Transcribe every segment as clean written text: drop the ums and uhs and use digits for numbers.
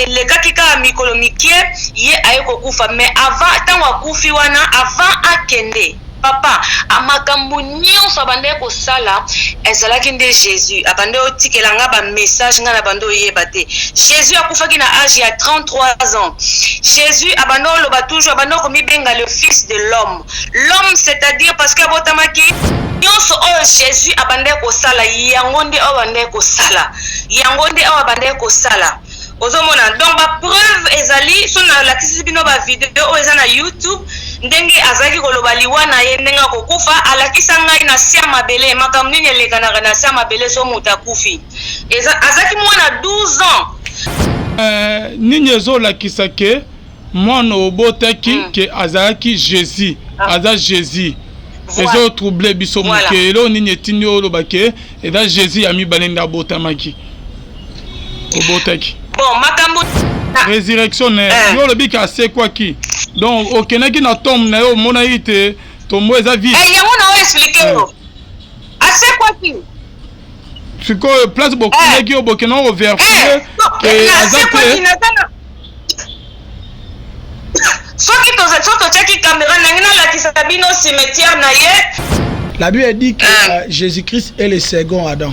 les gars qui ka mikolo mikie ye ayeko kufa mais avant tango akufi wana avant akende papa amakambo nyonso abande ko sala ezalaki nde Jésus abande otikelanga ba message nga na bande oyeba te Jésus akufaki na âge ya 33 ans Jésus abande loba toujours abande ko mibenga le fils de l'homme c'est-à-dire parce que abotamaki nyonso oyo Jésus abande ko sala yango nde oyo abande ko sala yango nde oyo abande ko sala ozomona donc ba preuve ezali sona la kisi bino ba vidéo oyo eza na YouTube ndenge azaki koloba liwana ye ndenge kokufa alakisa ngai na sia mabele makambo nini elekanaka na sia mabele so muta kufi azaki mwana 12 ans nini ezolakisa ke mwana obotaki ke azalaki Jésus aza Jésus ezo trouble biso moke elo nini etindi oloba ke eza Jésus ya mibale nda abotamaki obotaki bon makambo résurrection yo lobi ka se quoi qui donc okenaki na tombe na yo mona ite tombo eza vide yango na o expliquer yo ase quoi qui siko place bokenaki yo bokena o vérifier que azate soki tozoki caméra nangina la kisabino cimetière na ye la Bible dit que Jésus-Christ est le second Adam.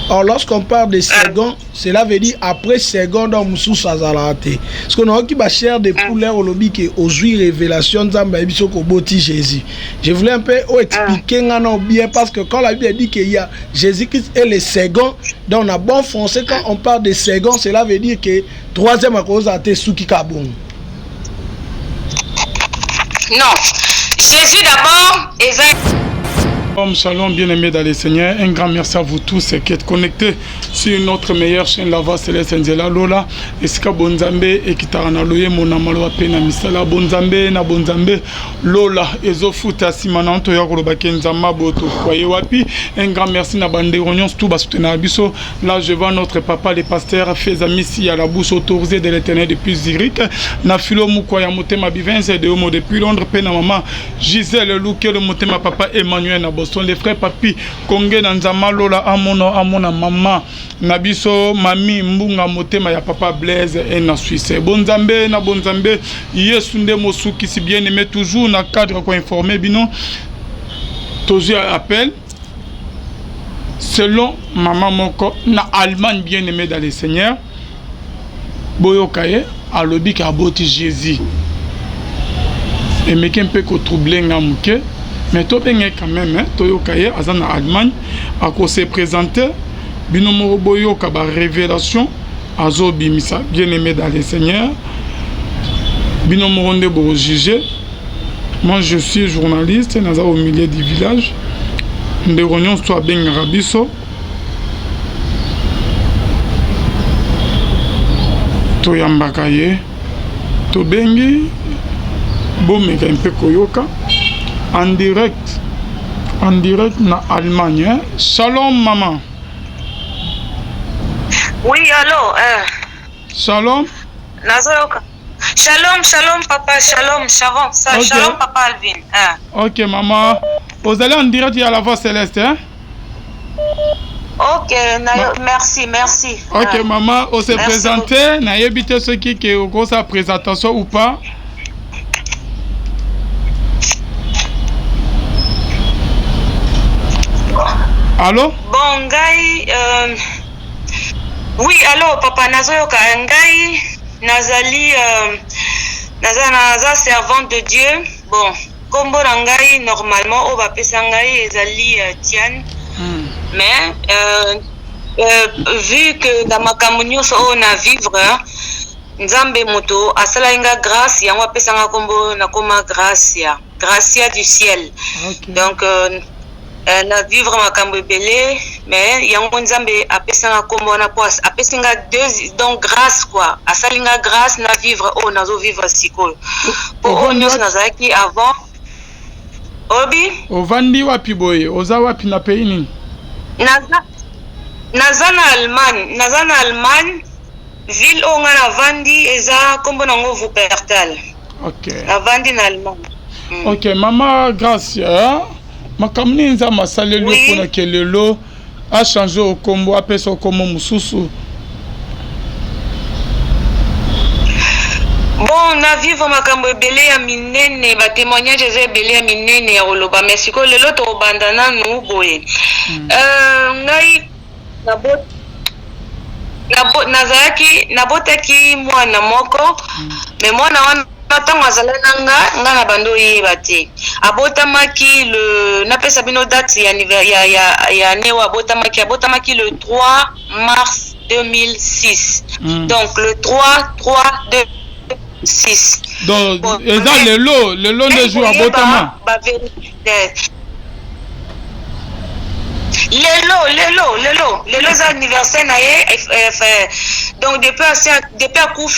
Or, lorsqu'on parle de second, cela veut dire après second dans Moussou Sazalate. Parce qu'on a qui va cher de poulet au lobby qui aujourd'hui révélation d'Ambaïbiso Koboti Jésus. Je voulais un peu expliquer bien parce que quand la Bible dit qu'il y a Jésus-Christ est le second, donc on a bon français quand on parle de second, cela veut dire que troisième à cause de Souki Kaboum. Non, Jésus d'abord est Shalom, bien-aimés dans les Seigneurs, un grand merci à vous tous qui êtes connectés sur notre meilleure chaîne La Voix Céleste Nzela Lola Esika Bonzambe et Kitarana Loye Monamalo Pena Misala Bonzambe na Bonzambe Lola Ezofuta Simananto Yakoloba Kenzama Boto Kwaye Wapi. Un grand merci na bande rognon tout bas soutenir Abiso. Là je vois notre papa le pasteur Fezamisi à la bouche autorisée de l'Éternel depuis Zurich. Na Philo Mukwaya Motema Bivens de Homo depuis Londres Pena maman Gisèle Louke le Motema papa Emmanuel na Boston les frères papi Kongé Nanzama Lola Amona maman Nabiso mami mbunga motema ya papa Blaise et na Suisse. Bonzambe na Bonzambe yesunde mosuki si bien aimé toujours na cadre quoi informer bino toujours appel selon maman moko na Allemagne bien aimé dans les Seigneurs boyokaye alobi ka boti Jésus et mais qu'un peu ko troublé ngamuke mais to benga quand même toyokaye azana Allemagne à ko se présenter Binomo boyo kaba révélation azo bimisa bien aimé dans les Seigneurs Binomo ronde bo juger. Moi je suis journaliste naza au milieu du village de rognon soit ben rabiso to yambakaye to bengi bomeka un peu koyoka en direct na Allemagne. Shalom maman. Oui, allô. Shalom. Nazoyoka. Shalom papa, shalom. Okay. Shalom papa Alvin. Ok maman. Vous allez en direct à La Voix Céleste, hein? Ok, merci. Ok maman, on s'est présenté. N'a évité ce qui est au cours de sa présentation ou pas? Allô? Bon, Gaï. Oui, allô, papa Nazoyoka Ngai, Nazali, Naza servante de Dieu. Bon, comme Ngai, normalement, on va appeler Ngai, Ezali Tian. Mais, vu que dans ma communion, on a vivre, Nzambe Moto, Asala Inga grâce, y a un peu Sanga Kombo, Nakoma Gracia du ciel. Okay. Donc, na vivre makambo belé mais yango nzambe apesanga kombo na poise apesinga deux donc grâce quoi asalinga grâce na vivre nazo vivre sikoyo pour nous nazaki avant obi ovandi wapi boye oza wapi na pays nini naza na Allemagne ville onga na vandi eza kombo nango Wuppertal. OK avandi na Allemagne. OK mama Gracia makamni nza masalelo pona kelelo a changer au combo apesa au combo mususu Bon, na vivre makambo ebele ya minene, ba témoignage eza ebele ya minene ya koloba, mais sikoyo lelo tokobanda nanu boye. Ngai nabotaki mwana moko, mais mwana wana ntango azala nga na bando oyeba te. Abotamaki napesa bino date ya année oyo abotamaki le 3 mars 2006. Donc le 3-3-2006. Donc eza lelo nde jour abotama. Lelo za anniversaire na ye, donc depuis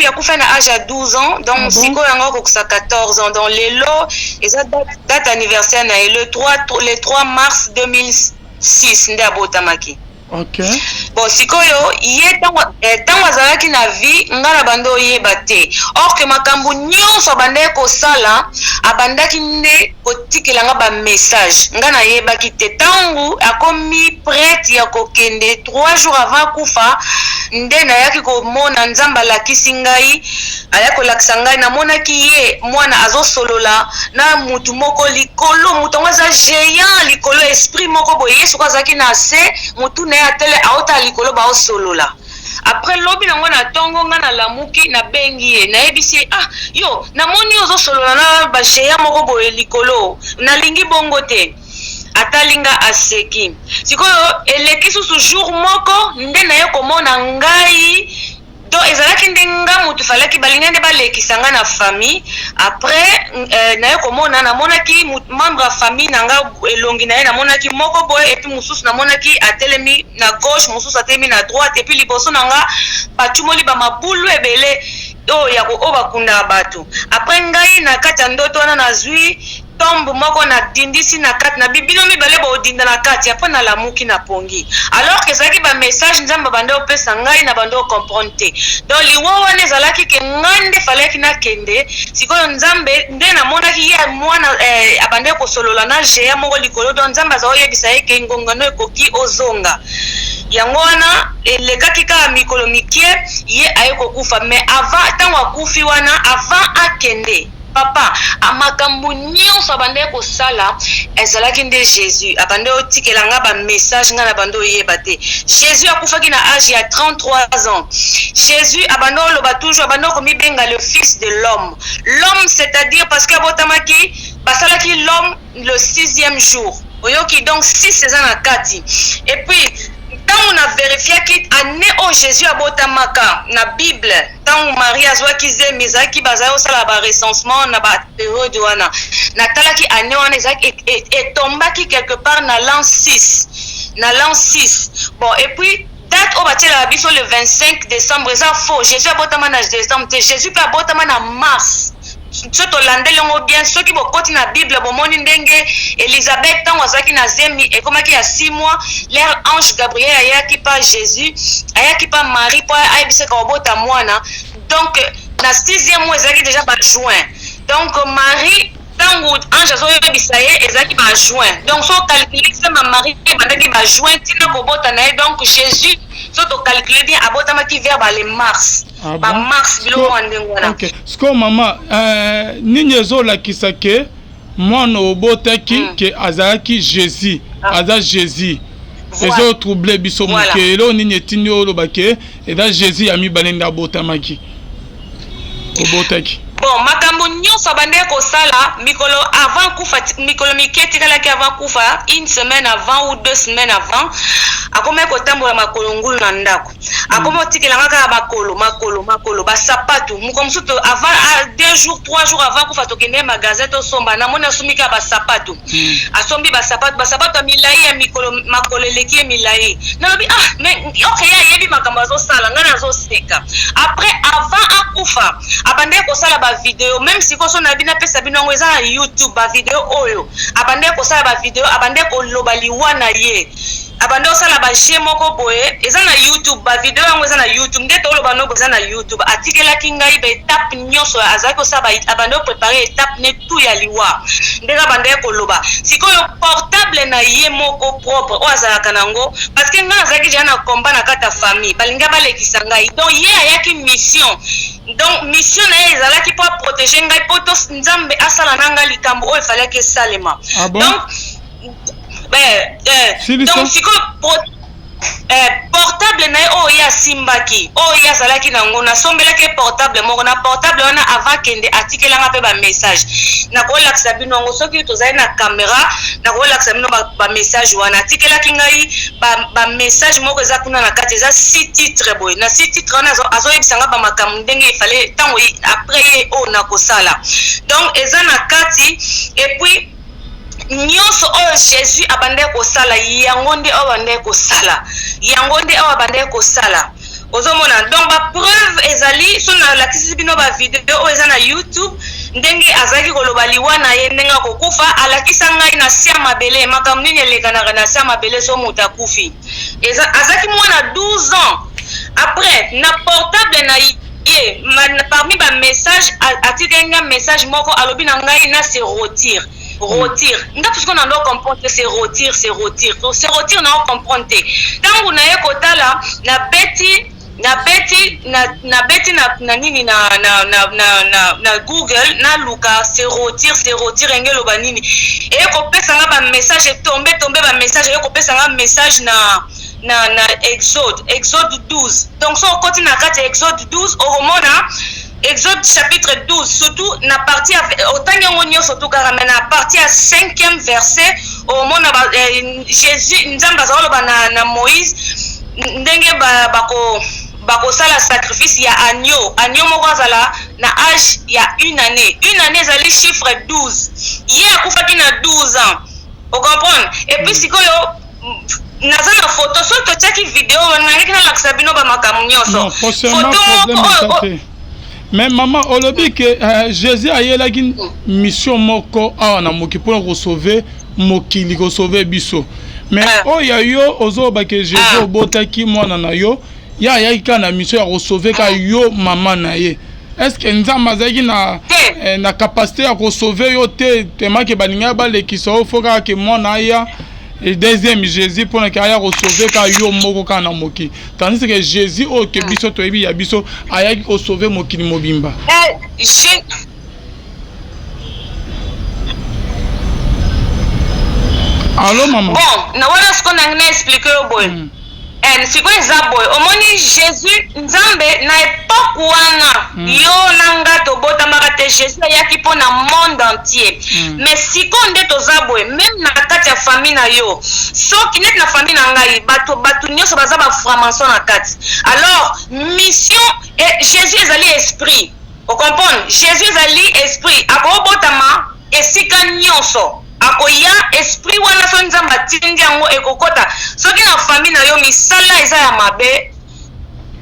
akufa na âge à 12 ans, donc siko yango kokisa 14 ans, donc lelo eza date anniversaire na ye le 3 mars 2006 nde abotamaki. Okay. Bon, sikoyo ye tango azalaki na vie nga na bando oyeba te. Or que makambo nyonso abandaki kosala abandaki nde kotikelanga ba message nga na yebaki te. Tango akomi prête ya kokende 3 jours avant kufa nde nayaki komona Nzambe alakisi ngai, ayaki kolakisa ngai, namonaki ye mwana azosolola na mutu moko likolo, mutu yango aza géant likolo, esprit moko boye Yesu ko azalaki na se, mutu na atele aota likolo ba solola. Après lobi nango na tongo nga na lamuki na bengi ye na yebisi yo namoni ozo solola na ba géant moko boye likolo, nalingi bongo te. Atalinga aseki. Sikoyo eleki susu jour moko nde na ye komona ngai do ezalaki nde nga mutu falaki balinga nde balekisa nga na famille. Après na ye komona namonaki membre ya famille na nga elongi na ye namonaki moko boye, et puis mususu namonaki atelemi na gauche, mususu atelemi na droite, et puis liboso na nga batumoli ba mabulu ebele o bakunda bato. Après ngai na kati ya ndoto wana nazwi tombe moko na dindisi na kati na bibino mibale ba odinda na kati, après na lamuki na pongi. Alors que ezalaki ba message Nzambe bando opesa ngai na bando comprendre te. Donc liwo wana ezalaki ke ngande falaki na kende, sikoyo Nzambe nde namonaki ye mwana abande kosolola na géant moko likolo, donc Nzambe azoyebisa ye ke ngongano ekoki ozonga. Yango wana elekaki ka mikolo mikie ye ayeko kufa, mais avant tango akufi wana avant akende papa amakambo nyonso abandaki kosala ezalaki nde Jésus abandaki otikelanga ba message nga na bando oyeba te. Jésus akufaki na âge ya 33 ans. Jésus abandaki oloba toujours, abandaki komibenga le fils de l'homme. L'homme, c'est-à-dire parce que abotamaki basalaki l'homme le 6e jour. Oyoki, donc 6 eza na kati. Et puis tant on a vérifié qu'année où Jésus a botamaka na Bible, tant Marie a zoa kize mezaki bazayo sala ba recensement na ba période wana. Na talaki année wana et tombaki quelque part na l'an 6. Na l'an 6. Bon, et puis date au bâti la biso le 25 décembre, ça faux. Jésus a botama na décembre, Jésus peut a botama na mars. Soto landeli yango bien, soki bokoti na Bible bomoni ndenge Elisabeth tango azaki na zemi ekomaki ya 6 mois, l'air ange Gabriel ayaki pa Jésus, ayaki pa Marie po ayebisaka obota mwana. Donc na 6e mois ezaki déjà ba juin. Donc Marie tango ange azoyebisa ye ezaki ba juin. Donc so calculer que ma Marie bandaki ba juin tina kobota na ye, donc Jésus soto calculer bien abotamaki vers ba le mars. Ba mars bilo wandengo. OK. Sko mama nini ezolakisa ke mwana obotaki ke azalaki Jésus, aza Jésus. Ezo troublé biso moke elo nini etini olobake eza Jésus ami balenda abotamaki. Obotaki. Bon, makambo nyonso abandaki kosala mikolo avant kufa, mikolo miketi kalaki avant kufa, une semaine avant ou 2 semaines avant, akomaki kotambola makolo ngulu na ndako. Akomi otikelanga kaka makolo basapatu. Mukomsuto avant 2 jours 3 jours avant kufa tokende magasin tosomba na mona sumika basapatu. Asombi basapatu milai ya makolo eleki milai. Nalobi mais okay ya yebi makambo azosala ngana azoseka. Après avant akufa abandaki kosala ba vidéo, même si ko so na bina pesa bino ngo eza na YouTube ba vidéo oyo abandaki kosala ba vidéo, abandaki koloba liwana ye. abande osala ba je moko boye eza na YouTube ba video yango eza na YouTube nde tolo bano eza na YouTube atikelaki ngai ba étape nyonso azaki osaba abande préparer étape ne tout ya liwa ndeka bande koloba sikoyo portable na ye moko propre o azalaka nango parce que nga azaki déjà na combat na kata famille balinga balekisa ngai donc ye ayaki mission donc mission na ye ezalaki pour protéger ngai poto nzambe asala nanga likambo o fallait que salema donc donc siko portable na o ya simbaki o ya zalaki nango na sombelaki portable moko na portable wana avant kende atikelanga pe ba message na ko lakisa bino ngo soki tozali na caméra na ko lakisa bino ba message wana atikelaki ngai ba message moko eza kuna na kati eza 6 titres boy na 6 titres wana azo yebisanga ba makambo ndenge ifale tango après o na kosala donc eza na kati et puis nyonso oyo Jésus abande kosala yango nde oyo abande kosala yango nde oyo abande kosala ozomona donc ba preuve ezali so na lakisi bino ba video oyo eza na YouTube ndenge azaki koloba liwa na ye ndenge kokufa alakisa ngai na sia mabele makambo nini elekanaka na sia mabele so moto akufi azaki mwana 12 ans après na portable na ye parmi ba message atikenga message moko alobi na ngai na se retire nga parce qu'on a doit comprendre que c'est retire donc c'est retire na comprendre tangu na ye kotala na beti na nini na Google na luka c'est retire ngelo banini et ko pesa nga ba message tombe ba message et ko pesa nga message na Exode 12 donc so côté na kati Exode 12 au romana Exode chapitre 12, surtout na partie autant que surtout car na partie à 5e verset au moment Jésus nzamba zalo na Moïse ndenge bako sala sacrifice ya agneau moko azala na âge ya une année zali chiffre 12 ye akufaki na 12 ans vous comprenez et puis sikoyo nazana photo so to check vidéo nangeki na lakisa bino ba makambo nyonso photo mais maman olobi que Jésus ayelaki mission moko awa na moki pour sauver mokili ko sauver biso mais oya yo ozoba que Jésus obotaki mwana na yo ya ayaki na mission ya ko sauver ka yo maman na ye est-ce que nzamba azaki na capacité ya ko sauver yo te temaki balinga balekisa ofoka ke mwana ya et deuxième Jésus pour que aya sauver ka yo moko kana moki tandis que Jésus o ke biso to ebi ya biso aya ko sauver mokili mobimba Allô maman bon na wana ce qu'on a expliqué au boy c'est quoi ça boy omoni Jésus nzambe na époque wana yo nanga to bota makate Jésus ayaki po na monde entier mais si konde to za boy même na kati ya famille na yo so kinet na famille na ngai batu nyonso baza ba franc-maçon na kati alors mission et Jésus ezali esprit vous comprenez Jésus ezali esprit akobotama esika nyonso akoya esprit wana so nzamba tindi yango ekokota soki na famille na yo misala eza ya mabe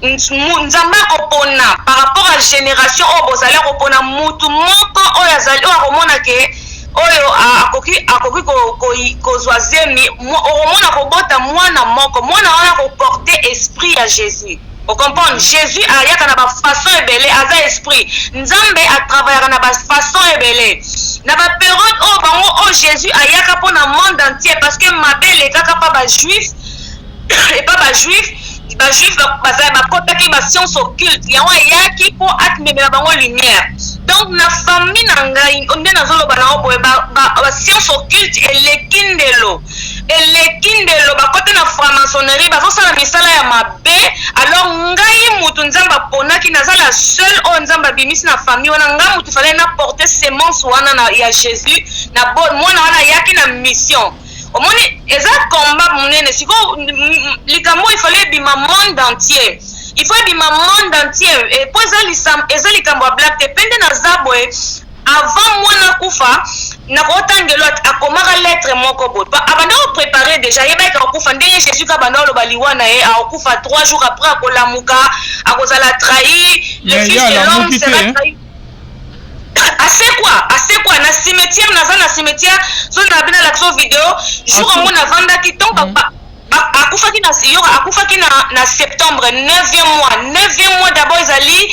nzamba kopona par rapport à génération o bozali kopona mutu moko oyo azali oyo akomona ke oyo akoki kozwa zemi okomona kobota mwana moko mwana wana koporte esprit ya Jésus. Vous comprenez? Jésus ayaka na ba façon ebele aza esprit. Nzambe a travaillé na ba façon ebele. Na ba période o bango o Jésus ayaka pour na monde entier parce que mabele kaka pa ba juif et pas ba juif baza bakotaki ba science occulte yango ayaki po atmemela bango lumière. Donc na famille na ngai onde nazoloba na oboye ba science occulte elekindelo bakote na franc-maçonnerie bazosala misala ya mabe alors ngai mutu nzamba ponaki nazala seul o nzamba bimisi na famille wana ngai mutu fallait na porter semence wana na ya Jésus na bon mwana wana yaki na mission omoni eza combat munene siko likambo il fallait bima monde entier il faut bima monde entier et pour eza likambo black te pende na zabwe avant mwana kufa na kotangelo akomaka lettre moko boto abanda ko préparer déjà yeba ka kufa ndenge Jésus ka banda lo baliwa na ye akufa 3 jours après akolamuka akozala trahi le fils de l'homme sera trahi assez quoi na cimetière na cimetière so na bina l'action vidéo jour on a vanda ki ton papa akufaki na septembre 9e mois d'abord ezali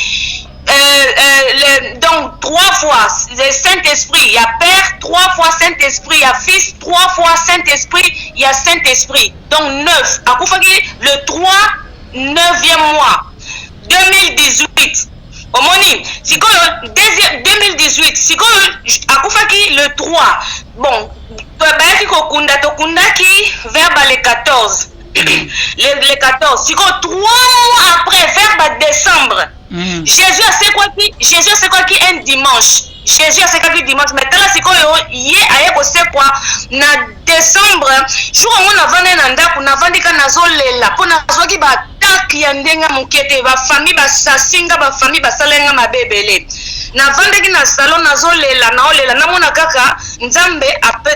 donc 3 fois le Saint-Esprit, il y a Père, 3 fois Saint-Esprit, il y a Fils, 3 fois Saint-Esprit, il y a Saint-Esprit. Donc 9. Akufaki le 3 9e mois 2018. Omoni, si 2018, si akufaki le 3. Bon, bayaki kokunda tokundaki vers le 14. Le 14. Si 3 mois après vers décembre. Jésus a c'est quoi qui un dimanche. Jésus a c'est quoi qui dimanche. Maintenant c'est quoi yé aye ko c'est quoi na décembre jour on a vandi na ndaku na vandi ka nazolela pona zoki ba taki ya ndenga mukete ba famille ba sasinga ba famille ba salenga mabebele na vandi ki na salon nazolela na olela na mona kaka nzambe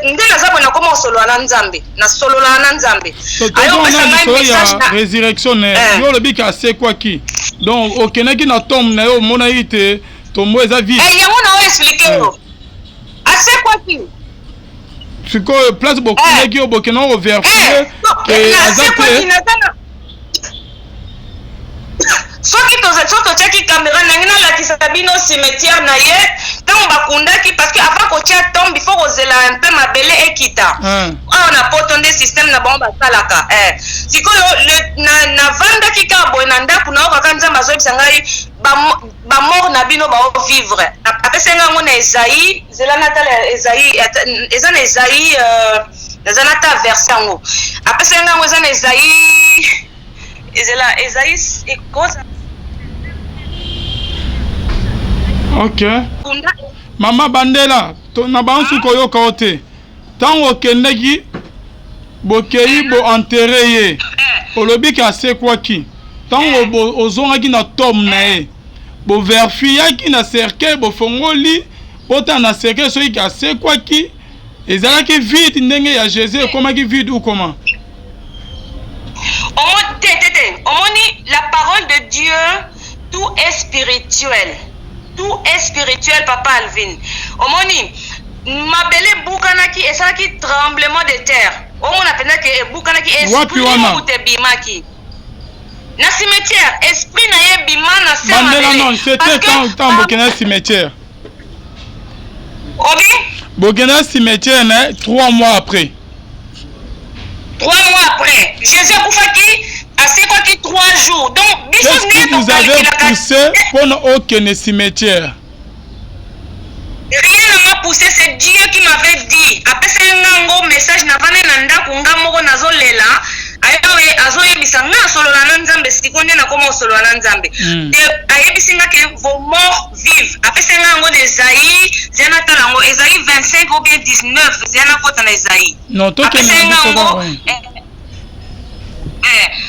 ndela zabo na koma solo na nzambe na solo na nzambe ayo message na résurrection yo le bika c'est quoi qui donc okenaki na tombe na yo mona ite tombo eza vide yango na expliquer yo c'est quoi qui siko place bokenaki yo bokena o vérifier que azate soki tozoki caméra nangina la kisabino cimetière na ye tant bakundaki parce que avant ko tia tombe il faut kozela un peu mabele ekita on a potonde système na bon basalaka sikoyo na vanda kika boy na ndaku na okanza mazobisa ngai ba mort na bino ba vivre apesenga ngona Esaïe zela natala Esaïe ezana Esaïe ezana ta versango apesenga ngona Esaïe ezela Esaïe ikoza. Ok. Mama Bandela, na bansu koyoka ote. Tango okendeki bokei bo enterré ye. Olobi ka se quoi qui? Tango bo ozongaki na tombe na ye. Bo verfiaki na cercueil bo fongoli bota na cercueil soki ka se quoi qui? Ezalaki vide ndenge ya Jésus komaki vide ou comment? Omoni, la parole de Dieu, tout est spirituel. Tout est spirituel, Papa Alvin. Omoni, mabele bukanaki esaki tremblement de terre. Omoni apena ke bukanaki esprit ou te bimaki. Na cimetière, esprit na ye bima na se mabele. Non, c'était quand bokena cimetière. Obi? Bokena cimetière 3 mois après. 3 mois après, Jésus a c'est quoi qui 3 jours. Donc, qu'est-ce que vous avez poussé pour aucun cimetière? Rien ne m'a poussé, c'est Dieu qui m'avait dit. Après, c'est un message n'a pas nanda kunga moko nazolela. Ayo azoye bisanga solo na nzambe sikonde na koma solo na nzambe. Aye bisinga que vos morts vivent. Après, c'est un Esaïe, zena talango Esaïe 25 ou bien 19, zena kota na Esaïe. Non, toi qui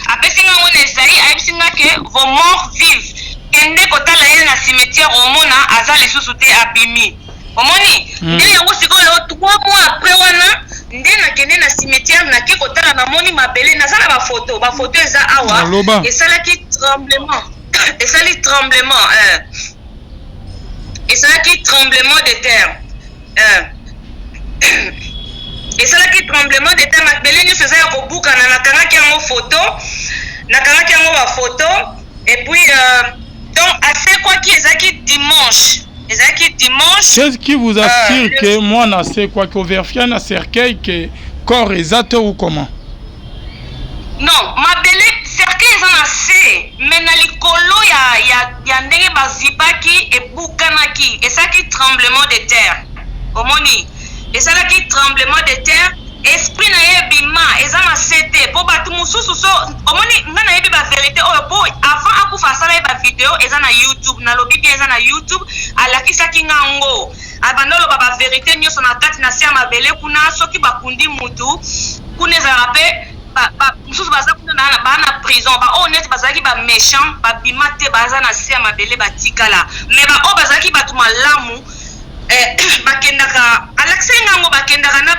après c'est un Esaïe, ayebisinga que vos morts vivent. Kende kotala ye na cimetière omona azali susute abimi. Omoni, nde yango sikoyo 3 mois après wana nde na kende na cimetière na ke kotala na moni mabele na sala ba photo eza awa et sala ki tremblement. Et sala tremblement et sala ki tremblement de terre. Et ça là qui tremblement de terre mabele ni faisait ko buka na kangaki yango photo na kangaki yango ba photo et puis donc à c'est quoi qui ezaki dimanche qu'est-ce qui vous assure que moi na c'est quoi que vérifier na cercueil que corps exact ou comment? Non mabele cercueil ezana se mais na likolo ya ndenge bazipaki e bukanaki et ça qui tremblement de terre omoni. Et ça là qui tremblement de terre, esprit na ye bima, ezana sete, po batu mususu so, omoni nga na yebi ba vérité oyo po avant akufa sala ba vidéo ezana YouTube, na lobi bi ezana YouTube, alakisa ki ngango. Abandolo ba vérité nyoso na kati na sia mabele kuna soki bakundi mutu, kuna zarape ba mususu baza kuna na bana prison, ba honnête bazaki ba méchant, ba bimate baza na sia mabele batikala. Mais ba o bazaki batu malamu bakendaka alaksenga ngo bakendaka na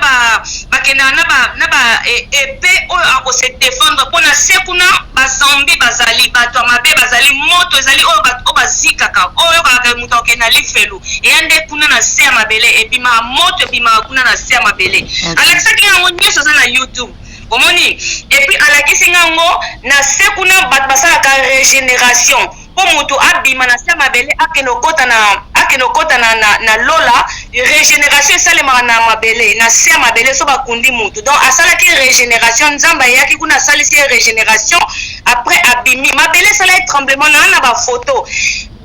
ba épée oyo ako se défendre pona sekuna ba zombie bazali bato mabe bazali moto ezali oyo bato bazikaka oyo kaka muto okena lifelu eyande kuna na se mabele ebima moto ebima kuna na se mabele alaksenga ngo nyeso za na YouTube omoni et puis alakisi ngango na sekuna bat basalaka régénération po mutu abima na se mabele akenokota na lola régénération esalemaka na mabele na se ya mabele so bakundi mutu donc asalaki régénération nzambe ayaki kuna asalisi régénération après abimi mabele esala tremblement na bafoto.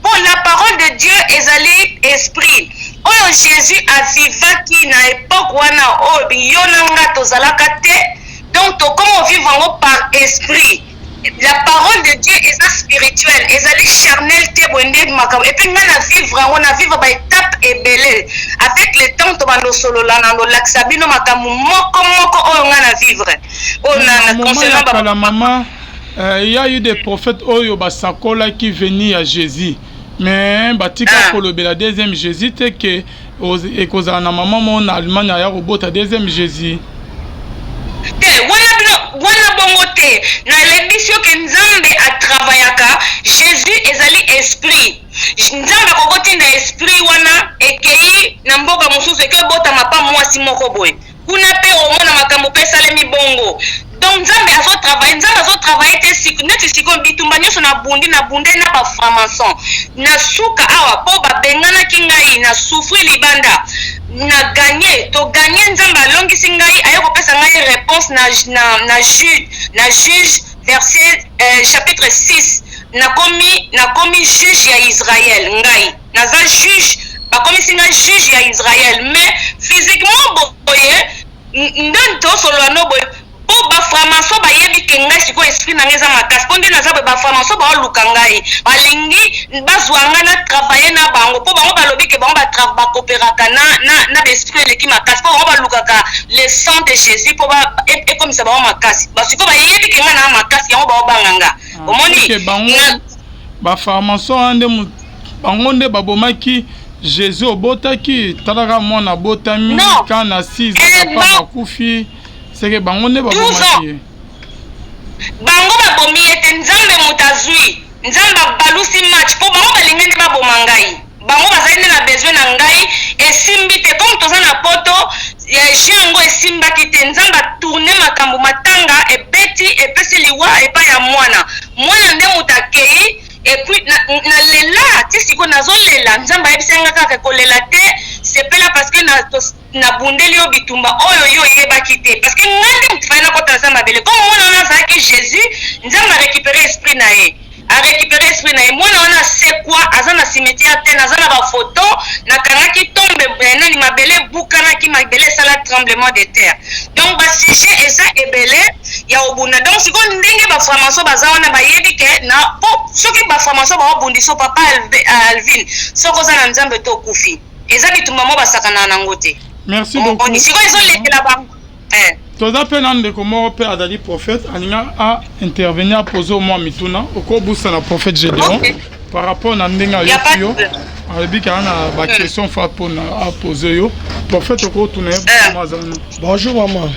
Bon, la parole de Dieu ezali esprit. Oyo Jésus avivaki na époque wana oyo yonanga tozalaka te. Donc comment vivre par esprit. La parole de Dieu est spirituelle, ezali charnel te bonde makabo. Et puis on a vivre par étape ebele. Avec le temps to bando solo la na laksabino makamu moko oyo ngana vivre. On a concernant la maman il y a eu des prophètes oyo basakola qui venaient à Jésus. Mais batika kolobela deuxième Jésus te que ekozala na maman mon Allemagne ya robota deuxième Jésus. Wana bongo te na lebisio ke nzambe atravaillaka Jésus ezali esprit nzambe kokotinda esprit wana ekei na mboka mosusu eke bota mapa mwasi moko boye kuna pe omona makambo pe salemi bongo. Donc nzambe azo travailler te siku neti siko bitumba nyonso na bunde na ba franc-maçon na suka awa po babengana kingai na souffrir libanda na gagner to gagner nzambe alongisi ngai ayoko pesa ngai réponse na juge verset chapitre 6 na komi juge ya Israël ngai naza juge bakomi singa juge ya Israël mais physiquement boye ndonto solo no boye ba framaso ba yebi kenga siko esprit na ngeza makasi ponde na zabe ba framaso ba luka ngai balingi bazwanga na travailler na bango po bango balobi ke bango ba travailler ba coopéraka na esprit le ki makasi po bango ba luka ka le sang de Jésus po ba et comme ça ba makasi ba siko ba yebi kenga na makasi yango ba banganga omoni ba framaso ande bango nde babomaki Jésus obotaki talaka mona botami kana 6 ans papa kufi. C'est que bango ne ba bomaki bango ba bomi ete nzambe mutazui nzambe balusi match po bango balingende ba bomangai bango bazali na besoin na ngai esimbi te comme toza na poto ya jengo esimbaki te nzambe tourner makambo matanga ebeti epesi liwa epa ya mwana nde mutakei et puis na lela ti siko nazolela nzambe ayebisenga kaka kolela te c'est pas là parce que na bundeli yo bitumba oyo yo yebaki te parce que ngande mutfana kota nzambe bele comme mwana na zaki Jésus nzambe récupérer esprit na ye a récupérer esprit na ye mwana wana c'est quoi azana cimetière te nazana ba photo na kanaki tombe nani mabele bukana ki mabele sala tremblement de terre donc ba sujet eza ebele ya obuna donc siko ndenge ba formation bazawana ba yebi ke na po soki ba formation ba obundiso papa Alvin soko za na nzambe to kufi eza bitumba mo basakana na ngote. Merci beaucoup. On siko ezo lekela ba toza pe na ndeko moko pe azali prophète alinga a intervenir a poser au moins mituna okobusa na prophète Gédéon par rapport na ndenge ayoki yo alobi kaka na ba question fa pona a poser yo prophète okotuna bonjour maman.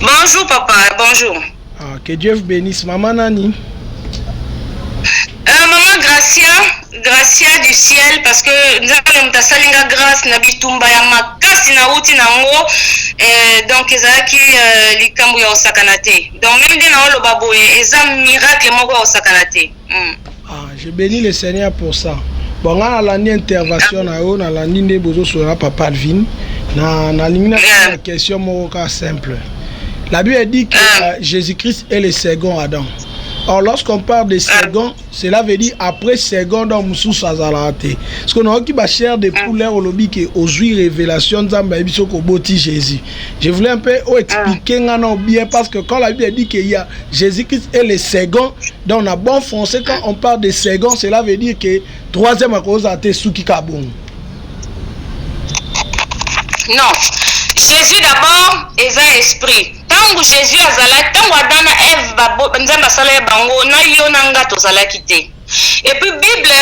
Bonjour papa, bonjour. Ah, que Dieu vous bénisse. Maman Nani. Maman Gracia du ciel parce que nous avons tasalinga grâce na bitumba ya makasi na uti nango donc ezaki likambo ya osakanate. Donc même na oloba boye eza miracle moko osakanate. Ah, je bénis le Seigneur pour ça. Bon, on a l'année intervention na yo na l'année de bozo sur papa Alvin na limina la question moko simple. La Bible dit que Jésus-Christ est le second Adam. Or, lorsqu'on parle de second, cela veut dire après second dans Moussou Sazalate. Parce qu'on a qui va cher de poulet au lobby qui aujourd'hui révélation d'Amba Ebisoko Boti Jésus. Je voulais un peu expliquer bien parce que quand la Bible dit qu'il y a Jésus-Christ est le second, donc on a bon français quand on parle de second, cela veut dire que troisième à cause de Souki Kaboum. Non. Jésus d'abord est un esprit. Tant que Jésus a zala, tant que Adam et Ève nzamba sala bango na yo nanga to zala kité. Et puis Bible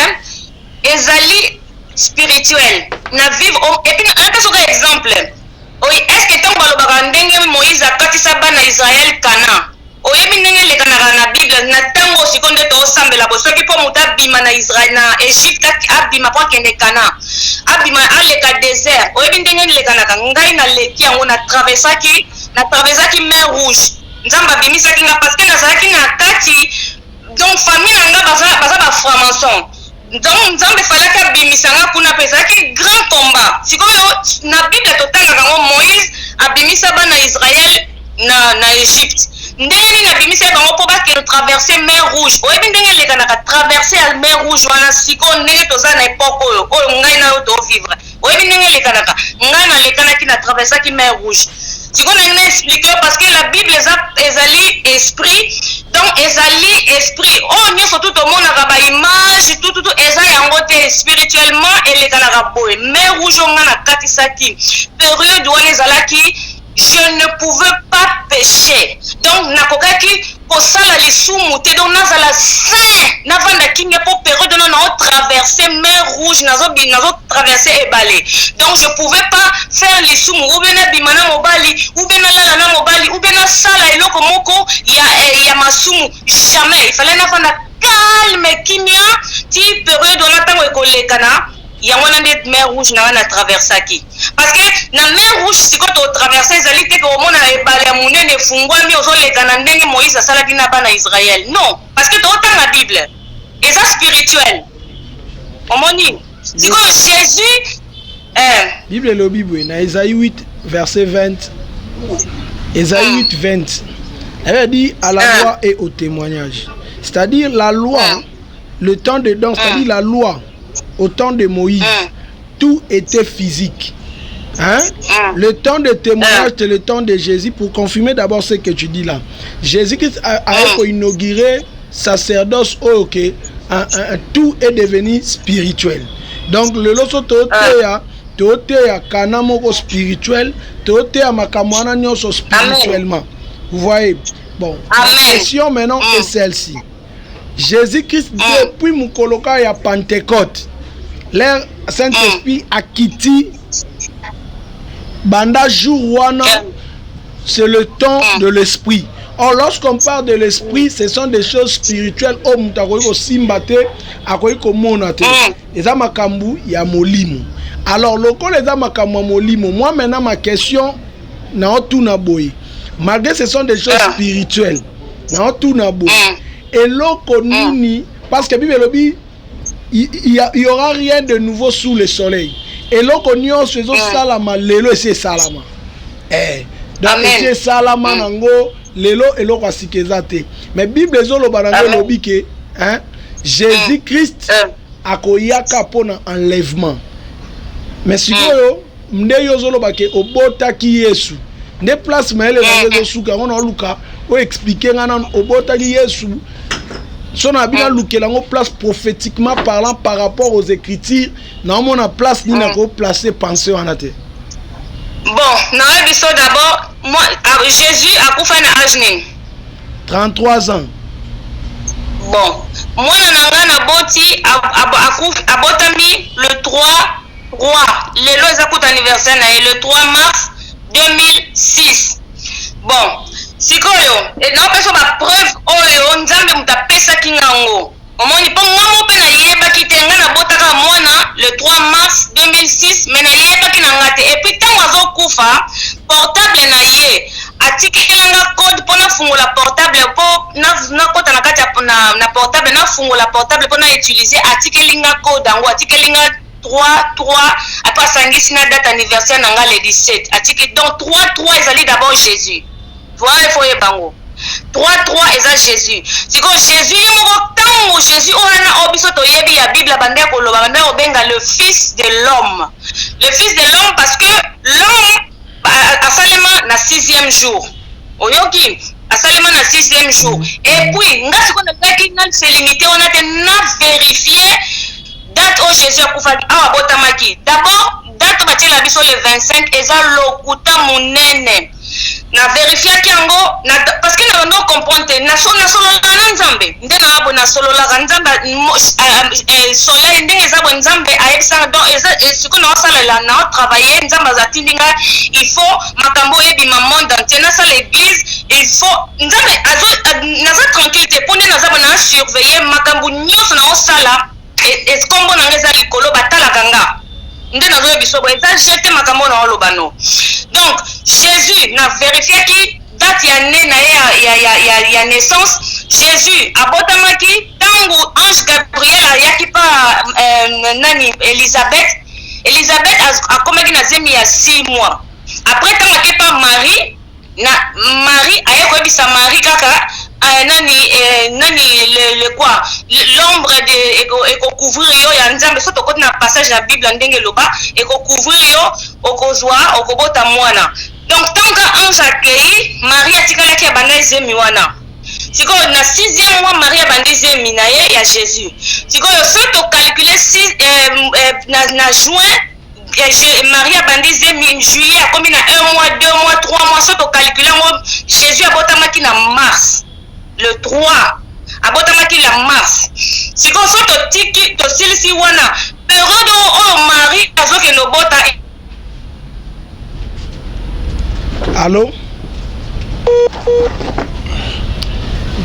ezali spirituel. Na vivre et puis un autre exemple. Oui, est-ce que tant que ndenge Moïse a katisa bana Israël kana? Oyebi ndenge le kana na Bible na tango sikonde to sambela bo soki po muta bima na Israël na Égypte abima po kende kana. Abima aleka désert. Oyebi ndenge le kana ngai na leki yango na traversaki na traversaki mer rouge nzambe abimisaki nga parce que nazalaki na kati donc famille na nga baza bafranc-maçon donc nzambe falaki abimisanga kuna mpe ezalaki grand combat sikoyo na bible totangaka yango Moïse abimisa bana Israël na Égypte ndenge nini abimisa bango mpo bakende traverse mer rouge oyebi ndenge elekanaka traverse ya mer rouge wana sikoyo ndenge toza na epoke oyo ngai na yo tovivre oyebi ndenge elekanaka ngai nalekanaki na traversaki mer rouge sikoyo ndenge na explique parce que la bible ezali esprit donc ezali esprit oyo nyonso tu tomonaka baimage tututu eza yango te spirituellement elekanaka boye mer rouge oyo ngai nakatisaki période wana ezalaki je ne pouvais pas pécher donc nakokaki kosala lisumu te donc nazala saint navanda kinga po période na traverser mer rouge nazo traverser ebale donc je pouvais pas faire lisumu ou bien bima na mobali ou bien lala na mobali ou bien sala eloko moko ya masumu jamais il fallait navanda calme kimia ti période na tango ekolekana yango na nde mer rouge na wana traversaki parce que na mer rouge siko to traverser ezali te ko mona ebale ya munene efungwami ozoleka na ndenge Moïse asalaki na bana Israël non parce que totanga bible eza spirituel omoni siko Jésus bible elobi boye na Isaïe 8 verset 20 Isaïe 8 20 elle dit à la loi et au témoignage c'est-à-dire la loi le temps de donc c'est-à-dire la loi au temps de Moïse, tout était physique. Hein? Le temps de témoignage, c'est le temps de Jésus. Pour confirmer d'abord ce que tu dis là. Jésus-Christ a inauguré sacerdoce, ok, tout est devenu spirituel. Donc, le loso totea kanamoko spirituel, totea makamwana nyoso spirituellement. Vous voyez? Bon, la question maintenant est celle-ci. Jésus-Christ, depuis Mukoloka et à Pentecôte, l'air Saint-Esprit a quitté Banda Jouwana, c'est le temps de l'esprit. Or, lorsqu'on parle de l'esprit, ce sont des choses spirituelles. Oh, mutakoyiko simbate, akoyiko monate. Eza makambu ya molimo. Alors, loko les makambu molimo. Moi, maintenant, ma question, na tout na boy. Malgré ce sont des choses spirituelles. Na tout na boy. Et loko nini, parce que Bible lobi, il y aura rien de nouveau sous le soleil. Et loko nyo sezo salama lelo c'est salama. Donc c'est salama nango lelo eloko asikezate. Mais Bible zolo banango lobi ke hein Jésus Christ akoyaka pona enlèvement. Mais sikoyo mnde yo zolo bake obotaki Yesu. Ne place maele nango suka ngona luka o expliquer ngana obotaki Yesu. Son abina lukelango place prophétiquement parlant par rapport aux écritures. Non, mon place ni n'a placé pensée en athée. Bon, n'a biso d'abord moi Jésus a couffé na âge 33 ans. Bon, moi na boti abotami le 3 roi. Lelo ezakut anniversaire na le 3 mars 2006. Bon, sikoyo et na peso ba preuve oyo nzambe mutapesa kingango. Omoni po ngamo pe na yeba kitenga na botaka mwana le 3 mars 2006 mais na yeba kinangate et puis tango azokufa portable na ye atikelanga code pona fungola portable po na kota na kati na portable na fungola portable pona utiliser atikelinga code ango atikelinga 3 après sangisi na date anniversaire nanga le 17 atike donc 3 ezali d'abord Jésus. Voilà il faut yebango 3 eza Jésus. Siko Jésus yimoko tango Jésus ona obiso to yebi ya Bible bande ko loba bande obenga le fils de l'homme. Le fils de l'homme parce que l'homme a seulement na 6e jour. Oyoki a seulement na 6e jour. Et puis nga siko na zaki na c'est limité on a de na vérifier date au Jésus a kufa a botamaki. D'abord date batie la biso le 25 eza lokuta munene. Na vérifier kiango na parce que na non comprendre na solo na nzambe ndena abo na solo la nzambe soleil ndenge za nzambe aeksa donc siko na sala la na travailler nzambe azatindinga il faut makambo ebi ma monde entier na sala l'église il faut nzambe na za tranquillité pone na za na surveiller makambo nyonso na osala et kombo na ngeza likolo batala kanga nde nazoya biso boye eza jete makambo na olobano. Donc Jésus na vérifiaki date ya nne na ye ya naissance. Jésus abotamaki tangu ange Gabriel ayaki pa nani Elisabeth akomaki na zemi ya 6 mois. Après tangu ake pa Marie Marie ayekobisa Marie kaka nani le quoi l'ombre de couvrir yo ya nzambe so tokoti na passage na Bible ndenge loba couvrir yo okozwa okobota mwana. Donc tant que ange akei Marie atikalaki abanda zemi wana. Siko na 6e mois Marie abanda zemi na ye ya Jésus. Siko so to calculer 6 na juin Marie abandi zemi juillet akomi na 1 mois 2 mois 3 mois so to calculer Jésus abotamaki na mars le 3 abotamaki la mars. Siko so to tiki to silisi wana période o Marie azoke no bota. Allô?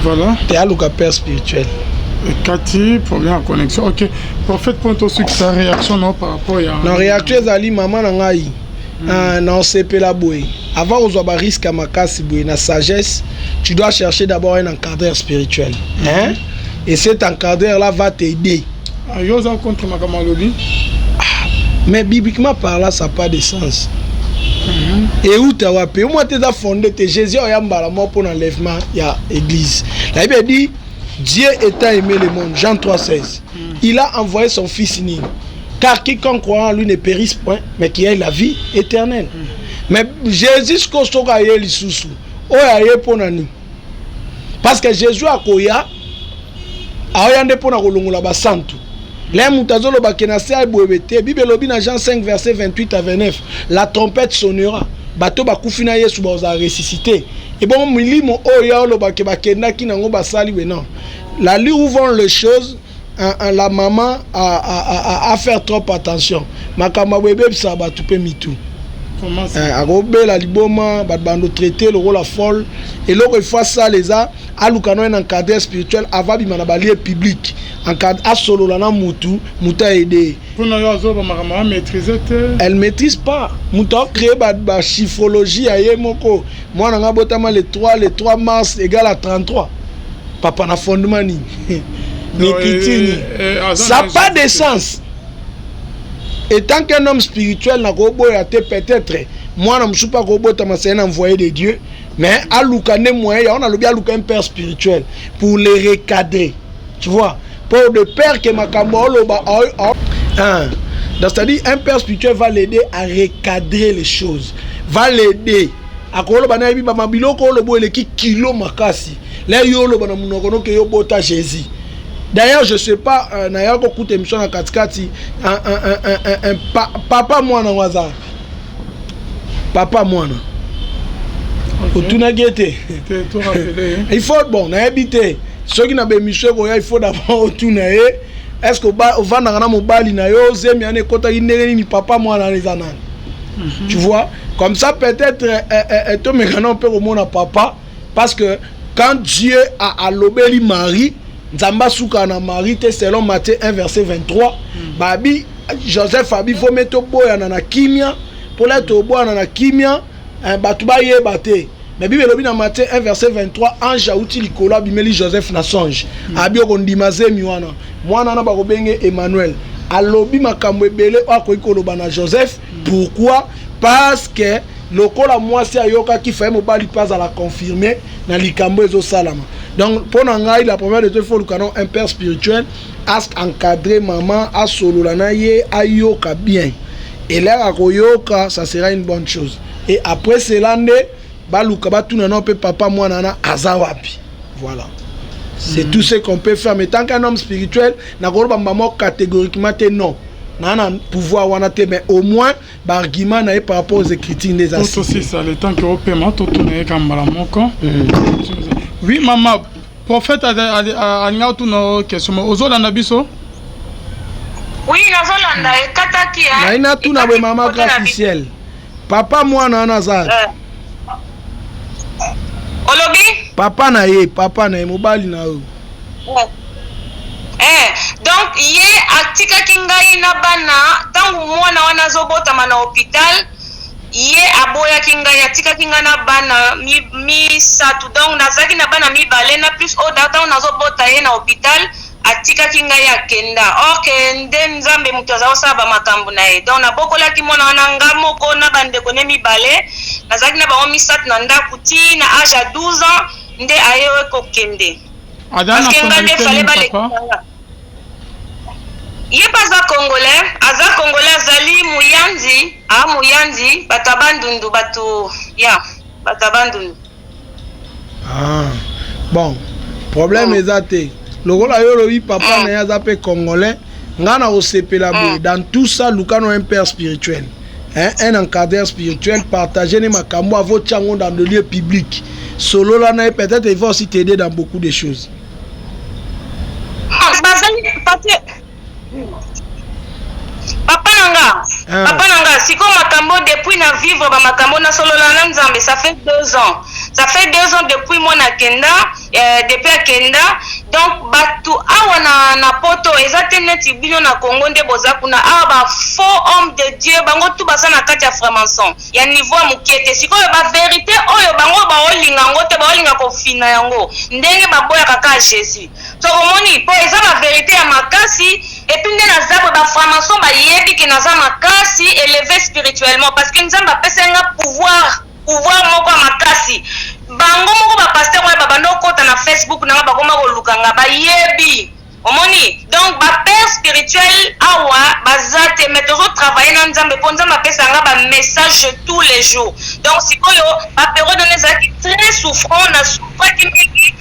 Voilà. T'es à Luka Père spirituel. Cathy, problème en connexion. Ok. Prophète, point au sucre, sa réaction non par rapport à. Non, réaction Zali, maman nangai. Non, c'est pas la bouée. Avant aux avoir risque à ma casse bouée, na sagesse, tu dois chercher d'abord un encadreur spirituel. Hein? Et cet encadreur là va t'aider. Yosa contre ma camarade. Mais bibliquement par là, ça n'a pas de sens. Et où tu as wapé? Moi, tu as fondé, Jésus a mort pour l'enlèvement, il y a l'église. La Bible dit, Dieu étant aimé le monde, Jean 3,16. Il a envoyé son fils unique. Car quiconque croit en lui ne périsse point, mais qui ait la vie éternelle. Mais Jésus, ce qu'on a eu les sous-sous, parce que Jésus a koya, a yande pour na kolongola ba santu. Les moutazolo bakenase a boebete. Bible lobi na Jean 5 verset 28 à 29. La trompette sonnera. Bato bakufina Yesu ba oza ressusciter. Et bon milimo oya lo bakenda ki nango basali we non. La lieu où vont les choses, la maman a faire trop attention. Makamba bébé ça ba tout pe mitou. Comment ça? La liboma, bando traiter le rôle à folle. Et là, il faut ça, les a, à l'oukano un encadré spirituel, avant de m'anabaler public. Encadré à solo, là, moutou, mouta aidé. Elle maîtrise pas. Mouta créé la chiffrologie à Yemoko. Moi, on a botama le 3 mars égale à 33. Papa n'a fondement ni. Ça n'a pas de sens. Et tant qu'un homme spirituel n'a pas été peut-être, moi, je ne suis pas un envoyé de Dieu, mais à l'oukane moyen, on a le bien un père spirituel pour les recadrer. Tu vois, pour de père que ma camolo, c'est-à-dire un père spirituel va l'aider à recadrer les choses, va l'aider. À quoi le banaïbi bamabilo ko le boy le kilo makasi. Là yo le banamunokono que yo bota Jésus. D'ailleurs, je ne sais pas, d'ailleurs, quand écoute émission à Katikati, papa moi na waza. Papa moi na. Otuna gete. Il faut bon, na habité. Ceux qui n'ont pas émission, il faut d'abord otuna. Est-ce que on va na mobali na yo zemi ane kota ni papa moi na les anan. Tu vois, comme ça peut-être toi mais on peut au monde papa parce que quand Dieu a lobeli Marie Nzamba souka na Marie selon Matthieu 1 verset 23. Babi Joseph abi faut mettre boya na kimia pour l'être boya na kimia batuba ye bate. Mais Bible lobi na Matthieu 1 verset 23 ange auti likola bimeli Joseph na songe. Abi okondimaze miwana. Mwana na bakobenge Emmanuel. Alobi makambo ebele akoikoloba na Joseph. Pourquoi? Parce que lokola mwasi ayoka ki fait mobali pas à la confirmer na likambo ezo salama. Donc pour nangai la première de tout il faut un père spirituel à encadrer maman à solo la ye ayoka bien. Et là akoyoka ça sera une bonne chose. Et après cela baluka batuna non peut papa moi nana azawapi. Voilà. C'est tout ce qu'on peut faire mais tant qu'un homme spirituel na ko ba maman catégoriquement non. Nana pouvoir wanate mais au moins argument na par rapport aux écritures des assises. Tout aussi ça le temps que au paiement tout tourner kambala moko. Oui maman prophète a ngautu no question ozolanda biso. Oui nazolanda ekataki hein. Na ina tuna we maman officiel. Papa moi na nazar. Olobi? Papa na ye mobali na o. Donc ye atikaki ngai na bana tangu mwana wana azobotama na hôpital ye aboyaki ngai atikaki ngai na bana misatu donc nazalaki na bana mibale na plus oyo ntango nazobota ye na hôpital atikaki ngai akenda orke nde nzambe moto aza kosala bamakambo na ye donc nabokolaki mwana wana nga moko na bandeko ne mibale nazalaki na bango misatu na ndako ti na age ya 12 ans nde aye kokende parceke nga nde fale balekanga ye mpe aza congolais azali muyanzi bato abandundu bato abandundu bon problème eza te lokola yo lobi papa na ye aza mpe congolais nga na kosepela boye dans tout ça lukano un père spirituel un encadreur spirituel partager ne makambo avo tiango dans le lieu public solo là na peut-être il va aussi t'aider dans beaucoup de choses papa nanga sikoyo makambo depuis na vivre bamakambo na solola na nzambe ça fait 2 ans depuis moi nakenda depuis akenda donc batu awa na poto eza te neti bino na Congo nde boza kuna awa ba faux homme de Dieu bango tu baza na kati ya franc-maçon ya niveau mukete sikoyo ba vérité oyo bango baolinga ngo te baolinga kofina yango ndenge baboya kaka Jésus to omoni po eza ba vérité ya makasi et puis nde nazabwe ba franc-maçon bayebi ke naza makasi élevé spirituellement parce que nzambe apesenga pouvoir moko makasi bango moko ba pasteur oyo babanda okota na Facebook nanga bakoma kolukanga bayebi omoni donc ba père spirituel awa bazate mais toujours travailler na nzambe po nzambe apesanga ba message tous les jours donc sikoyo ba période nezaki très souffrant na souffraki mingi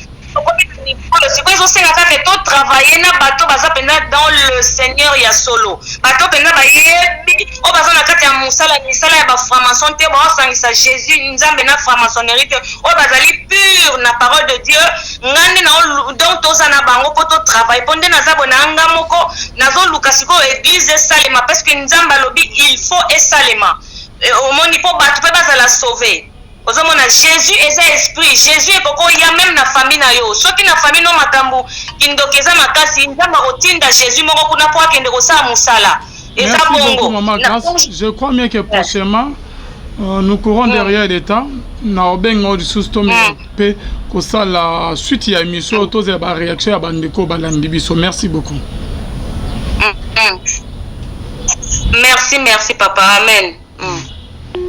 sikoyo ezosenga kaka to travailler na bato baza pena dans le Seigneur ya solo bato pena bayebi o baza na kati ya misala ya bafranc-maçon te baosangisa Jésus nzambe na franc-maçonnerie te o bazali pur na parole de Dieu ngande na donc toza na bango po to travail po nde naza bona nga moko nazoluka sikoyo église esalema parce que nzambe alobi il faut esalema omoni po bato mpe bazala sauver ozomona Jésus eza esprit Jésus ekoko ya même na famille na yo soki na famille no makambo kindokeza makasi nzamba kotinda Jésus moko kuna po akende kosala musala eza bongo maman grâce je crois bien que prochainement nous courons derrière l'État na obengo lisusu to pe kosala suite ya émission toza ba réaction ya bandeko balandi biso merci beaucoup merci papa amen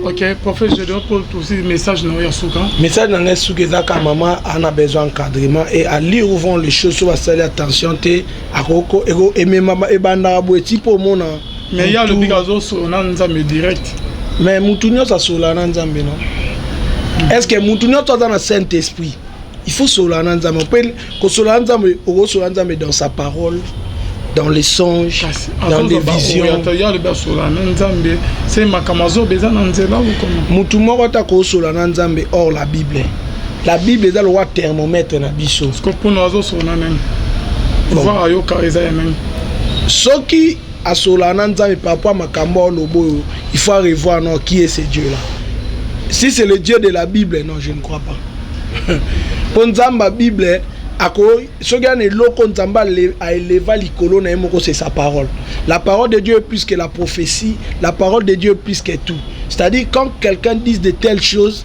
Ok, prophète, je dois pour aussi message dans Yasuka. Message dans Yasuka, c'est maman a besoin d'encadrement et à lire où vont les choses, sur la attention, à Roko, et même et banda boeti pour mon. Mais il y a le bigazo sur Nanzambe direct. Mais Moutounio ça sur la Nanzambe non. Est-ce que Moutounio toi dans le Saint-Esprit? Il faut sur la Nanzambe. On peut que sur la Nanzambe, au sur la Nanzambe dans sa parole. Dans les songes, dans les visions. C'est Makamazo Beza Nanzela ou comment? Moutoumoro tako sola Nanzambe hors la Bible. La Bible est le roi thermomètre na biso. Ce que pour nous autres sur nanen. Voir ayoka Isaïe nanen. Ce qui a sola Nanzambe papa makambo lobo, il faut revoir non qui est ce Dieu là. Si c'est le Dieu de la Bible, non je ne crois pas. Pour Nzamba Bible c'est sa parole. La parole de Dieu est plus que la prophétie. La parole de Dieu est plus que tout. C'est-à-dire quand quelqu'un dit de telles choses,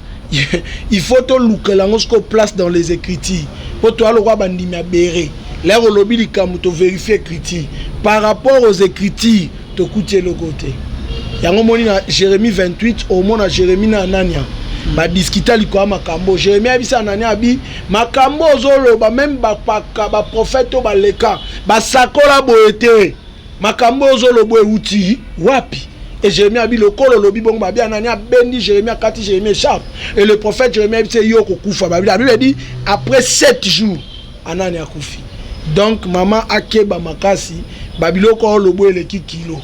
il faut que l'on place dans les Écritures. Pour toi le roi bandimia béré. L'air au lobby du camuto vérifier Écritures. Par rapport aux Écritures, te coûter le côté. Yango na Jérémie 28 au monde à Jérémie na Anania. Ba discuter liko makambo Jérémie abisa nani abi makambo zolo ba même ba prophète ba leka ba sakola boete makambo zolo boe uti wapi et Jérémie abi le kolo lobi bon ba bien nani bendi Jérémie akati Jérémie échappe et le prophète Jérémie abi se yo ko kufa ba Bible dit après 7 jours anani akufi donc maman akeba makasi babiloko lobo eleki kilo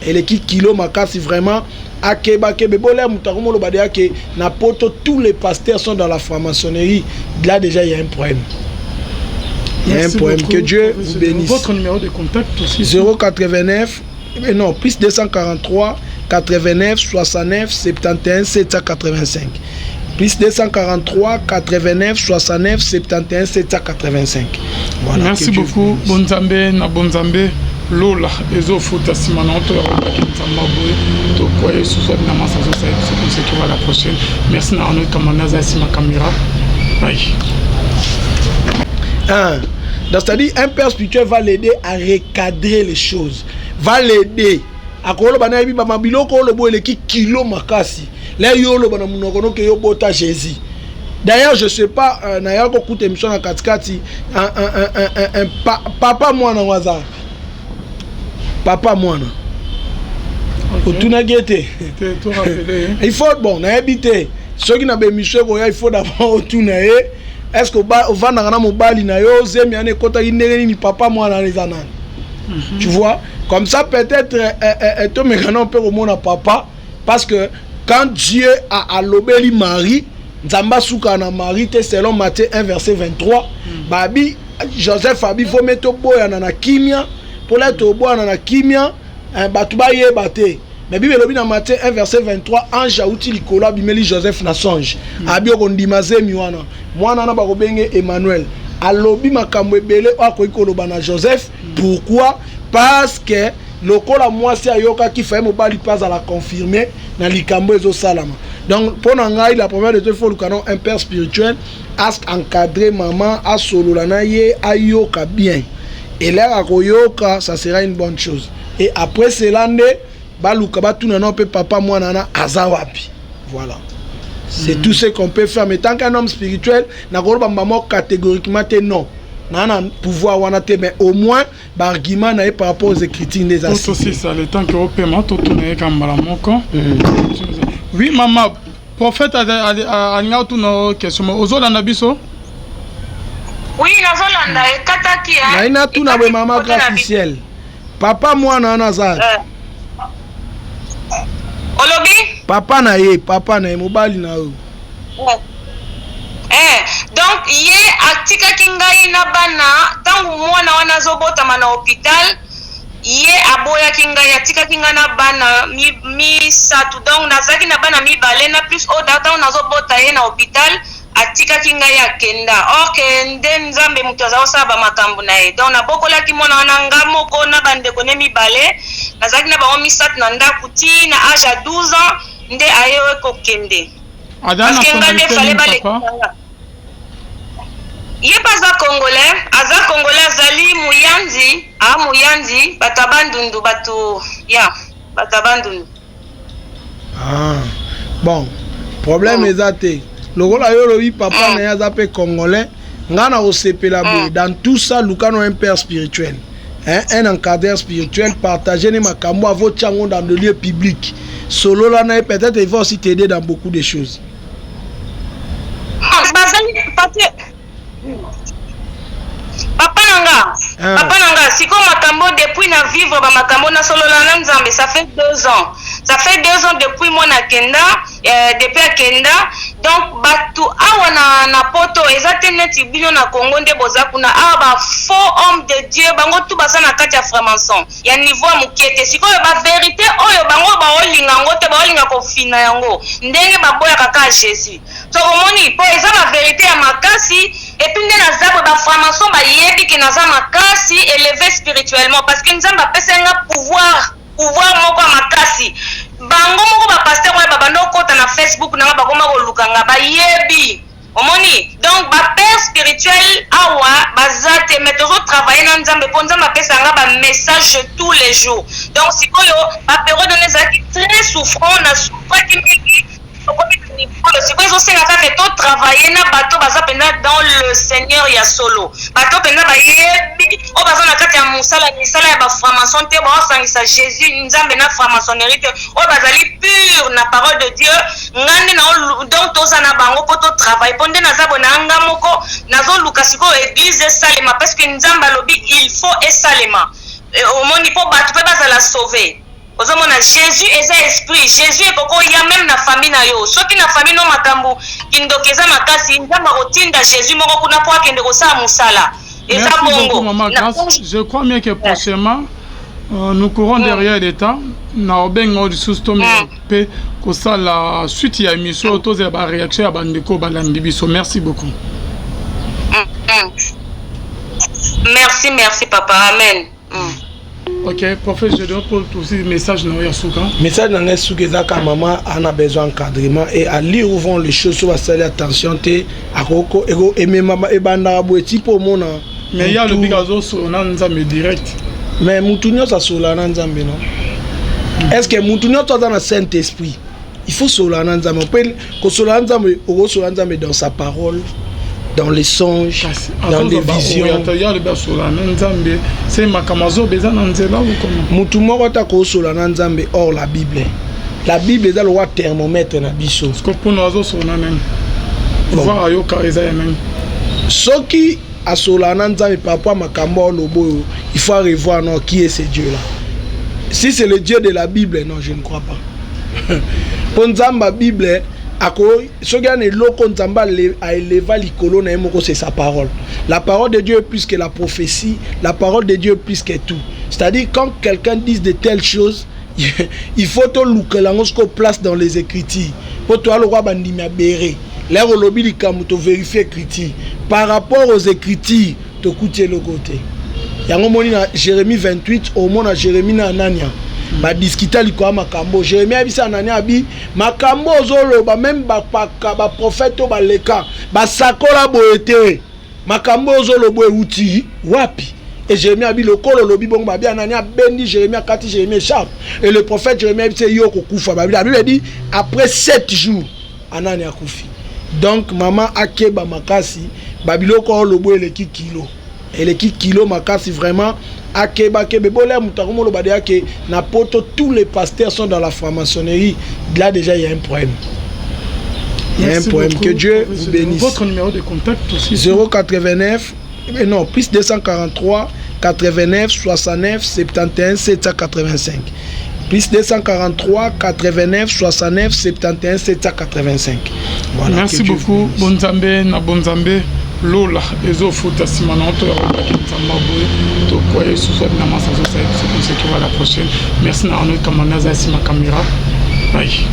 eleki kilo makasi vraiment akeba kebe bolé mutakomo lo badia ke na poto tous les pasteurs sont dans la franc-maçonnerie. Là déjà il y a un problème. Il y a un problème. Que Dieu vous bénisse. Votre numéro de contact aussi 089 non plus 243 89 69 71 785 Plus 243 89 69 71 785. Voilà, merci beaucoup. Bonzambe na bonzambe. Lola ezo futa simanoto ya Nzamba boy to quoi sous soit na massa so c'est comme ça qui va la prochaine. Merci na Arnaud Kamanaza si ma caméra. Bye. C'est-à-dire un père spirituel va l'aider à recadrer les choses, va l'aider à kolo bana bi ba mabiloko lo bo le ki kilo makasi. Là yo lo bana munokono ke yo bota Jésus. D'ailleurs, je sais pas na ya ko kuta émission na katikati un papa mwana waza. Papa mwana. Otuna gete. Il faut bon, na habité. Ceux qui na be mission ko ya il faut d'abord otuna est-ce que au vanda na mobali na yo zemi ane kota indenge ni papa mwana les anan. Tu vois? Comme ça peut-être to mekana on peut remonter papa parce que quand Dieu a lobeli Marie, Nzamba souka na Marie te selon Matthieu 1 verset 23, babi Joseph abi faut mettre boya na kimia pour l'être boya na kimia batuba ye bate. Mais Bible lobi na Matthieu 1 verset 23 ange auti likola bimeli Joseph na songe. Abi okondimaze miwana. Mwana na bakobenge Emmanuel. Alobi makambo ebele akoki koloba na Joseph. Pourquoi? Parce que lokola mwasi ayoka ki faye mobali pas à la confirmer na likambo ezo salama. Donc pour ngai la première de tout il faut le canon un père spirituel à encadrer maman à solo la na ye ayoka bien. Et là akoyoka ça sera une bonne chose. Et après cela baluka batuna na pe papa mwana na azawapi. Voilà. C'est tout ce qu'on peut faire. Mais tant qu'un homme spirituel n'a pas maman catégoriquement non. N'a pouvoir mais au moins l'argument n'a par rapport aux écritures des associés. Aussi ça le temps que au paiement tout tourner comme balamoko. Oui maman, prophète a ngautu no question ozolanda biso. Oui nazolanda ekataki hein. Na ina tu na maman officiel. Papa moi na nazar. Olobi? Papa na ye mobali na yo. Donc ye atika kingai na bana tangu mwana wana zobota mana hôpital ye aboya kingai atika kinga na bana mi satu donc nazaki na bana mi bale na plus o data na zobota ye na hôpital atika kingai ya kenda okende nzambe mutu azaosa ba makambo na ye donc na bokola ki mwana wana ngamoko na bande kone mi bale nazaki na ba mi satu na ndaku ti na âge à 12 ans nde ayewe kokende. Adana papa. Ye pas za congolais azali muyanzi batabandundu batu ya batabandundu. Bon problème ezate lokola yo lobi papa na ya zape congolais ngana osepela bo dans tout ça lukano un père spirituel un encadreur spirituel partager les makambo à votre chango dans le lieu public solo là peut-être il va aussi t'aider dans beaucoup de choses. Papa nanga siko makambo depuis na vivre ba makambo na solo la nzambe ça fait 2 ans. Ça fait 2 ans depuis moi na kenda depuis à kenda donc batu awa na poto ezatene bino na Congo nde boza kuna ba faux homme de Dieu bango tu basa na kati ya franc-maçon ya niveau mukete siko ba vérité oyo bango ba olinga ngote ba olinga ko fina yango ndenge baboya kaka Jésus so omoni po eza ba vérité ya makasi et puis nde na zabo ba franc-maçon ba yebi ke na za makasi élevé spirituellement parce que nzamba pesenga pouvoir moko makasi bango moko ba pasteur wa babando kota na Facebook na bakoma ko lukanga ba yebi omoni donc ba père spirituel awa bazate mais toujours travailler na nzambe po nzamba pesanga ba message tous les jours donc sikoyo ba période na zaki très souffrant na souffrant qui c'est quoi ça fait tout travailler na bateau baza penda dans le Seigneur ya solo bateau penda ba yebi o baza na kati ya musala misala ya ba franc-maçon te ba sangisa Jésus nzambe na franc-maçonnerie te o bazali pur na parole de Dieu ngande na donc toza na bango po to travail ponde na zabo na anga moko nazo luka siko église esalema parce que nzamba lobi il faut esalema au monde po batu pe bazala sauver. Ozomona Jésus est un esprit. Jésus est beaucoup il y a même na famille na yo. Soki na famille no makambu kindokeza makasi nzamba otinda Jésus moko kuna po akende ko sa musala. Merci beaucoup, maman. Je crois bien que prochainement Nous courons derrière l'État. Nous avons des sous-tomes pour ça la suite il y a émission tous les réactions à Bandeko Balandibiso. Merci beaucoup. Merci papa. Amen. Ok, professeur, je donne pour aussi message dans Yasuka. Message dans Yasuka, quand maman a besoin d'encadrement et à lire où vont les choses, sur la attention, à Roko, et même et Bandaraboeti pour mon. Mais il y a le bigazo sur Nanzambe direct. Mais Moutounio, ça sur la Nanzambe, non? Est-ce que Moutounio, toi, dans le Saint-Esprit, il faut sur la Nanzambe. On peut que sur la Nanzambe, dans sa parole, dans les songes, dans les visions. C'est Makamazo Beza Nanzela ou comment? Moutounio, tu as sur la Nanzambe hors la Bible. La Bible est le roi thermomètre dans biso. Ce que pour nous sur la Nanzambe. Voir Ayoka Ezaïmen. Ce qui a sur la Nanzambe, papa Makambo Lobo, il faut revoir non, qui est ce Dieu-là. Si c'est le Dieu de la Bible, non, je ne crois pas. Pour Nzamba Bible, ce qui est loko Nzamba a élevé l'icolo, c'est sa parole. La parole de Dieu est plus que la prophétie, la parole de Dieu est plus que tout. C'est-à-dire, quand quelqu'un dit de telles choses, il faut que l'on place dans les Écritures. Pour toi, le roi Bandimia Béré, l'air au lobby, il vérifier l'écriture. Par rapport aux Écritures, tu écoutes le côté. Il y a un moment dans Jérémie 28, au moment dans Jérémie na Anania. Ba discuter liko makambo. Jérémie a dit Anania abi makambo zolo ba même ba prophète ba leka ba sakola boete. Makambo zolo boe uti wapi. Et Jérémie a dit le kolo lobi bon ba bi Anania bendi Jérémie kati Jérémie charpe. Et le prophète Jérémie a dit yoko kufa ba la Bible dit après 7 jours Anania kufi. Donc maman akeba makasi babiloko lobo eleki kilo. Et les kilo makasi vraiment akeba kebe bolé mutakomo lo badea ke na poto tous les pasteurs sont dans la franc-maçonnerie. Là déjà il y a un problème. Il y a un problème. Que Dieu vous bénisse. Votre numéro de contact aussi 089 non plus 243 89 69 71 785 plus 243 89 69 71 785. Voilà. Merci beaucoup. Bonzambe na Bonzambe. Lola ezofuta simana to yakenzamba boye to koye suswa na masa society c'est comme ça qui va la prochaine. Merci na Arnaud Kamanaza sima caméra. Bye.